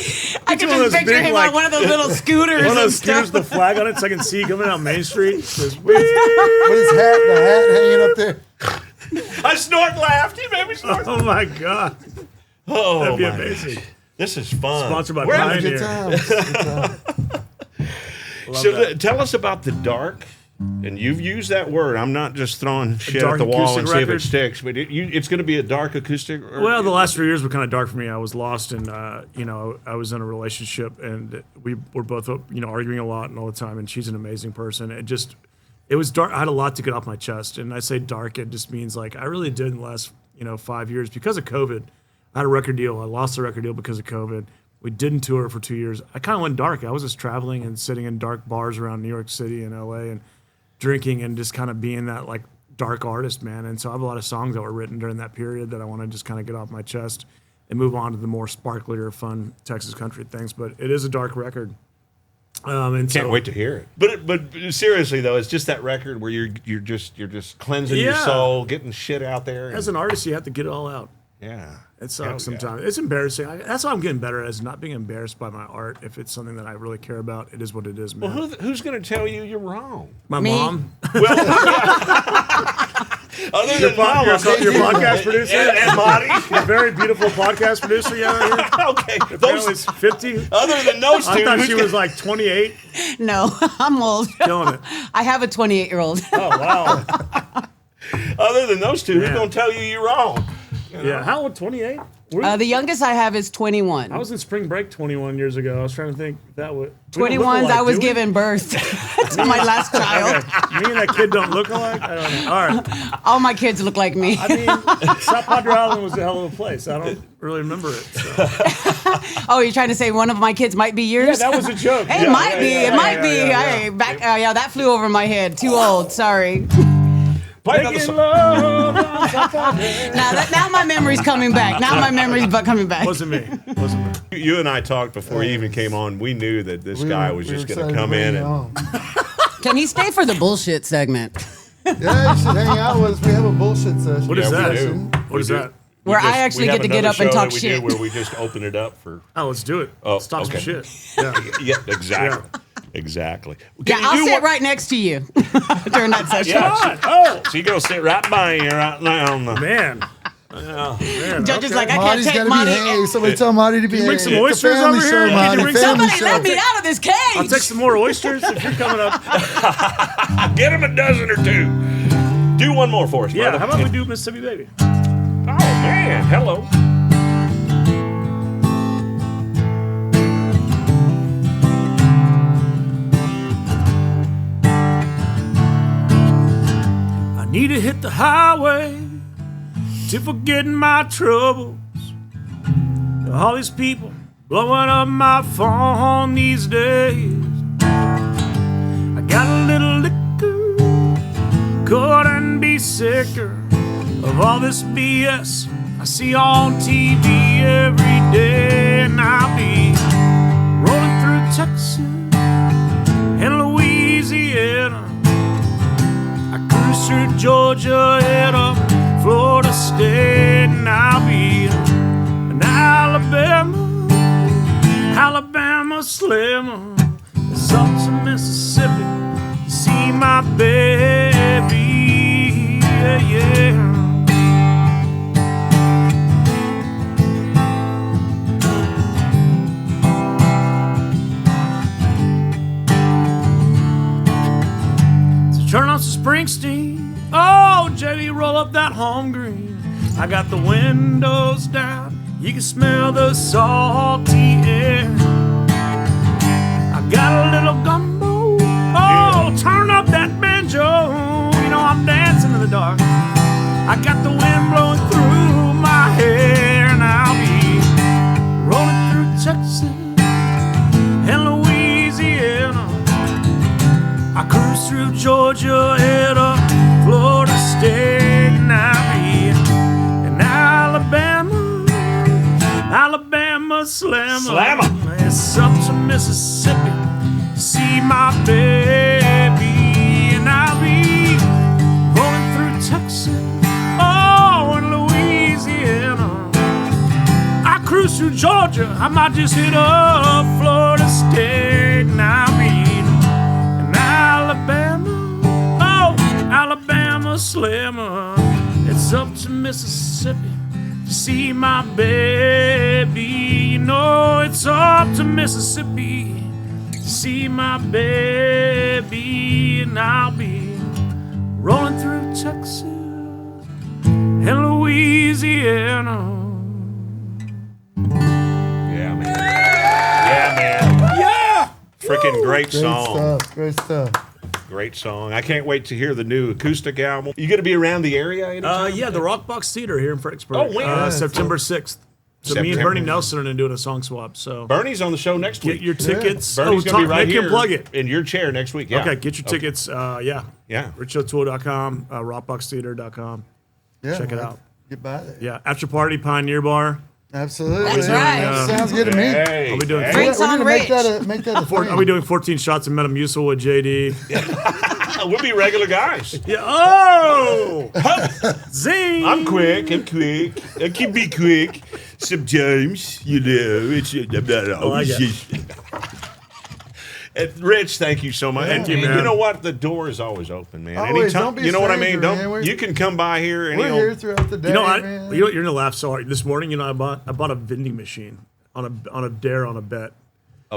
I can one of just those picture big, him like- on one of those little scooters. One of and those stuff. scooters with the flag on it, so I can see coming out Main Street. Just, with his hat, the hat hanging up there. I snort and laughed. You made me snort. oh my God. Oh, That'd be my amazing. gosh. This is fun. Sponsored by Where- Pioneer. Good times. Good times. So tell us about the dark. And you've used that word. I'm not just throwing shit at dark the wall acoustic and see if it record? sticks, but it's going to be a dark acoustic. Well, the last 3 years were kind of dark for me. I was lost, and I was in a relationship, and we were both arguing a lot and all the time. And she's an amazing person. It was dark. I had a lot to get off my chest, and I say dark. It just means like I really did in the last 5 years because of COVID. I had a record deal. I lost the record deal because of COVID. We didn't tour for 2 years. I kind of went dark. I was just traveling and sitting in dark bars around New York City and LA and drinking and just kind of being that like dark artist, man. And so I have a lot of songs that were written during that period that I want to just kind of get off my chest and move on to the more sparklier, fun Texas country things. But it is a dark record. And Can't wait to hear it. But seriously though, it's just that record where you're just cleansing your Yeah. soul, getting shit out there. As an artist, you have to get it all out. Yeah. It sucks Hell yeah. sometimes. It's embarrassing. That's what I'm getting better at, is not being embarrassed by my art. If it's something that I really care about, it is what it is, man. Well, who's going to tell you you're wrong? My Me? mom, Other your, than Mama, your podcast producer, and Marty. your very beautiful podcast producer. Yeah, Okay. apparently it's 50. Other than those two, I thought who's she was like 28, No, I'm old. killing it. I have a 28-year-old. Oh wow, other than those two, who's Man. going to tell you you're wrong? yeah. How old? 28. The youngest I have is 21. I was in spring break 21 years ago. I was trying to think if that would. we don't look 21's alike, I was do we? giving birth to my last child. Okay. Me and that kid don't look alike. I don't know. All right. All my kids look like me. I mean, South Padre Island was a hell of a place. I don't really remember it. So. Oh, you're trying to say one of my kids might be Yeah, yours? that was a joke. It Yeah, might yeah, be. yeah, It might be. yeah. Hey, back. Yeah, that flew over my head. Too old. Sorry. Play another Making song. love on South Padre. Now my memory's coming back. Now my memory's coming back. Wasn't me. Wasn't me. You and I talked before he even came on. We knew that this guy was just going to come in and. Can he stay for the bullshit segment? Yeah, you should hang out with us. We have a bullshit session. What is Yeah, that? we do. What is We do. that? We Where I just- actually we have get to get another up and show talk that we shit. do where we just open it up for. Oh, let's do it. Oh, Stop okay. some shit. Yeah. Yeah, exactly. Exactly. Yeah, Can I'll you sit wa- right next to you during that session. Yeah, Oh, so you're going to sit right by you right now on the. man. Judge is like, I can't Marty's take gotta Monty. behave. Somebody tell Marty to behave. bring some It's a oysters family over show, here? Can you Marty. bring Family Somebody show. let me out of this cage. I'll take some more oysters if you're coming up. Get him a dozen or two. Do one more for us, Yeah, brother. how about we do Mississippi Baby? Oh, man. Hello. I need to hit the highway to forget my troubles. All these people blowing up my phone these days. I got a little liquor, couldn't be sicker of all this BS I see on TV every day. And I'll be rolling through Texas and Louisiana. I cruise through Georgia, head up Florida State, and I'll be in Alabama slimmer. It's up to Mississippi to see my baby, yeah, yeah. Turn on some Springsteen. Oh, JD, roll up that home green. I got the windows down. You can smell the salty air. I got a little gumbo. Oh, turn up that banjo. You know I'm dancing in the dark. I got the wind blowing through my Slammer. Slammer. It's up to Mississippi. See my baby, and I'll be rolling through Texas, oh, and Louisiana. I cruise through Georgia, I might just hit up Florida State, and I'll be in Alabama, oh, Alabama Slammer. It's up to Mississippi to see my baby. You know it's up to Mississippi to see my baby, and I'll be rolling through Texas and Louisiana. Yeah, man. Yeah, man. Yeah. Freaking great Great song. stuff. Great stuff. Great song. I can't wait to hear the new acoustic album. You going to be around the area anytime? Yeah, the Rock Box Theater here in Fredericksburg. Oh, when? September 6th. So me and September. Bernie Nelson are doing a song swap. So Bernie's on the show next get week. your tickets. Bernie's going to be right make here him plug it. in your chair next week. Yeah. Okay, get your tickets. Yeah. Yeah. RichO'Toole.com, rockboxtheater.com. Yeah, Check it like, out. Get by there. Yeah, after party, Pioneer Bar. Absolutely. That's right. Sounds good to me. Hey, I'll be doing hey. Drinks We're on gonna Rich. make that a thing. I'll be doing 14 shots of Metamucil with JD. We'll be regular guys. Yeah. Oh! Zing! I'm quick. I can be quick. Sometimes, you know, it's not always. Rich, thank you so much. Thank and you, man. You know what? The door is always open, man. Always. Anytime, Don't be a you know what I mean? stranger, man. You can come by here and We're here throughout the day, You know, man. you're gonna laugh so hard. This morning, I bought a vending machine on a dare on a bet.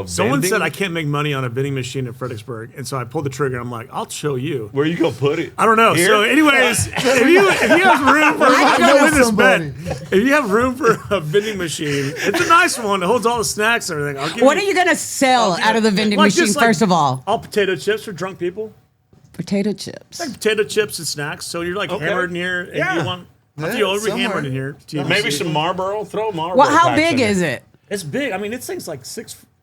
Someone said I can't make money on a vending machine in Fredericksburg, and so I pulled the trigger. I'm like, I'll show you. Where you gonna put it? I don't know. Here? So, anyways, if you have room for I I'm know gonna win this somebody. bet. If you have room for a vending machine, it's a nice one. It holds all the snacks and everything. I'll give What are you gonna sell out of the vending Like, machine? just like First of all, potato chips for drunk people. potato chips. Like potato chips and snacks. So you're like Okay. hammered in here, and Yeah. you want. I Yeah, feel over somewhere. hammered in here. Maybe some Marlboro. Throw Marlboro. Well, how packs in big there. is it? It's big. I mean, this thing's like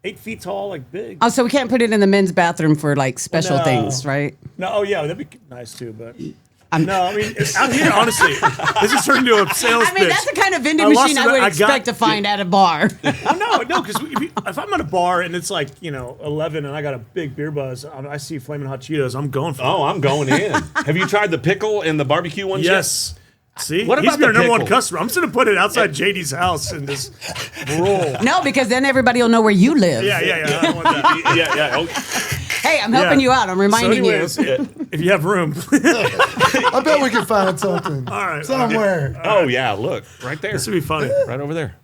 8 feet tall, like big. Oh, so we can't put it in the men's bathroom for like special No. things, right? No, oh yeah, that'd be nice too. But no, I mean, out here, honestly, this is turning into a sales I mean, pitch. that's the kind of vending I lost machine I it. would I expect got- to find at a bar. Oh, no, because if I'm at a bar and it's like 11 and I got a big beer buzz, I see Flamin' Hot Cheetos, I'm going for it. Oh, I'm going in. Have you tried the pickle and the barbecue ones? Yes. See, What he's about been our the number one pickle? customer. I'm just gonna put it outside JD's house and just roll. No, because then everybody will know where you live. Yeah. I don't want that. Yeah. Oh, Hey, I'm helping you out. I'm reminding so anyways, if you have room, I bet we can find something. all right. Somewhere. oh, yeah. Look, right there. This would be funny. Right over there.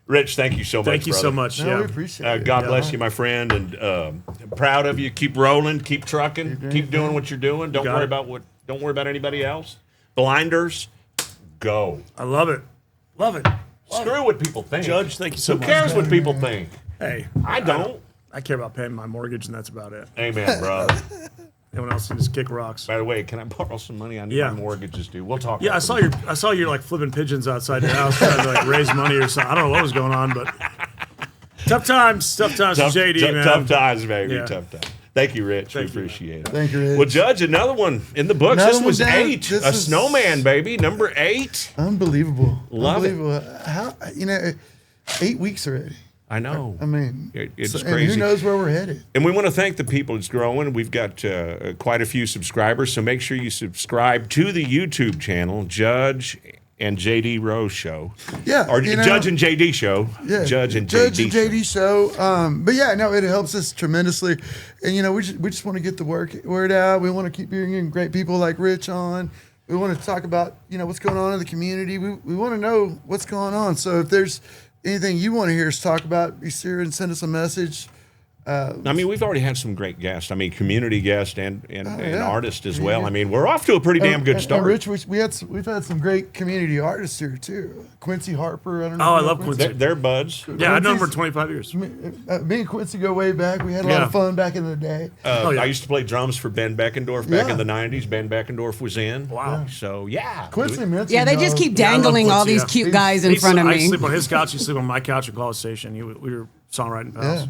Rich, thank you so much. Thank you so brother. much. No, yeah. we appreciate it. God bless you, my friend, and I'm proud of you. Keep rolling, keep trucking, keep doing what you're doing. Don't got worry it. about don't worry about anybody else. Blinders, go. I love it. Love it. Screw what people think. Judge, thank you so Who much. cares what people think? Hey, I don't. I care about paying my mortgage, and that's about it. Amen, bro. Everyone else can just kick rocks. By the way, can I borrow some money? I need Yeah. my mortgages due. We'll talk. Yeah, I saw you like flipping pigeons outside your house trying to like raise money or something. I don't know what was going on, but tough times for JD, man. Tough times, baby. Yeah. Tough times. Thank you, Rich. Thank we you, appreciate it. Thank you, Rich. Well, Judge, another one in the books. Another This one was down. 8. This A is- snowman, baby. Number 8. Unbelievable. Love it. Unbelievable. How 8 weeks already. I know. I mean, It's and crazy. who knows where we're headed? And we want to thank the people. It's growing. We've got quite a few subscribers, so make sure you subscribe to the YouTube channel, Judge and JD Rose Show. Yeah, Or you know- Judge and JD Show. Yeah, Judge and Judge JD. and JD show. But yeah, no, it helps us tremendously, and we just want to get the word out. We want to keep bringing great people like Rich on. We want to talk about what's going on in the community. We want to know what's going on. So if there's anything you want to hear us talk about, be sure and send us a message. I mean, we've already had some great guests. I mean, community guests and yeah. artists as well. I mean, we're off to a pretty damn good start. Rich, we've had some great community artists here too. Quincy Harper. I don't know. Oh, if I you love know Quincy. They're buds. Yeah, I know him for Quincy's- 25 years. Me and Quincy go way back. We had a lot Yeah. of fun back in the day. yeah. I used to play drums for Ben Beckendorf back Yeah. in the 90s. Ben Beckendorf was in. Wow. So, yeah. Quincy mentioned, Yeah, they just keep Yeah, I love dangling all Quincy, these yeah. cute guys in front of I me. sleep on his couch. He sleep on my couch at College Station. We were songwriting pals.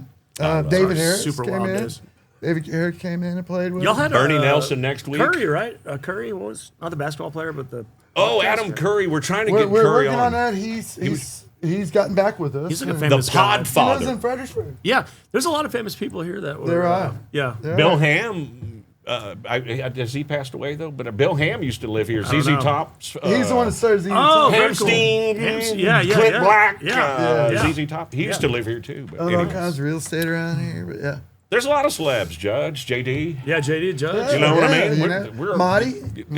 David Harris super came wild in. days. David Harris came in and played with Y'all us. had Bernie Nelson next week. Curry, right? Curry was not the basketball player, but the Oh, podcaster. Adam Curry. We're trying to We're get Curry working on that. He's he's gotten back with us. He's like a and The famous guy. he lives Podfather. in Fredericksburg. Yeah, there's a lot of famous people here that were. There are. Yeah. There Bill are. Ham. Has he passed away though? But Bill Ham used to live here. ZZ know. Top. He's the one that started the Oh, very cool. Hamstein. Yeah, Clint Black. Yeah. ZZ Top. He used to live here too. But own all anyways. kinds of real estate around here. But yeah. There's a lot of celebs, Judge, JD. Yeah, JD Judge. You know what I Yeah, mean? you know.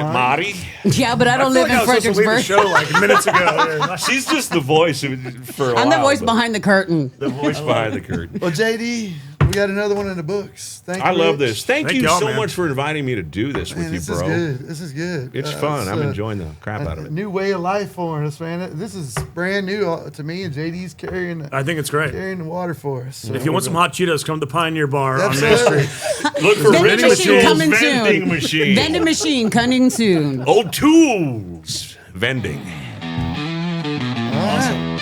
Marty. Yeah, but I don't I live feel in like I was supposed to leave the Fredericksburg. show like minutes ago. She's just the voice for a while. I'm the voice but behind the curtain. the voice behind the curtain. Well, JD, we got another one in the books. Thank you. I love Rich. this. Thank Thank you y'all, so man. much for inviting me to do this with Man, you, this bro. is good. This is good. It's fun. It's, I'm enjoying the crap out of a it. new way of life for us, man. This is brand new to me, and JD's carrying I think it's great. the water for us. So. If you want some hot Cheetos, come to Pioneer Bar on Main Absolutely. Street. Look for Vending vending machine machines. coming Vending soon. machine. Vending machine coming soon. Old tools. Vending. All right.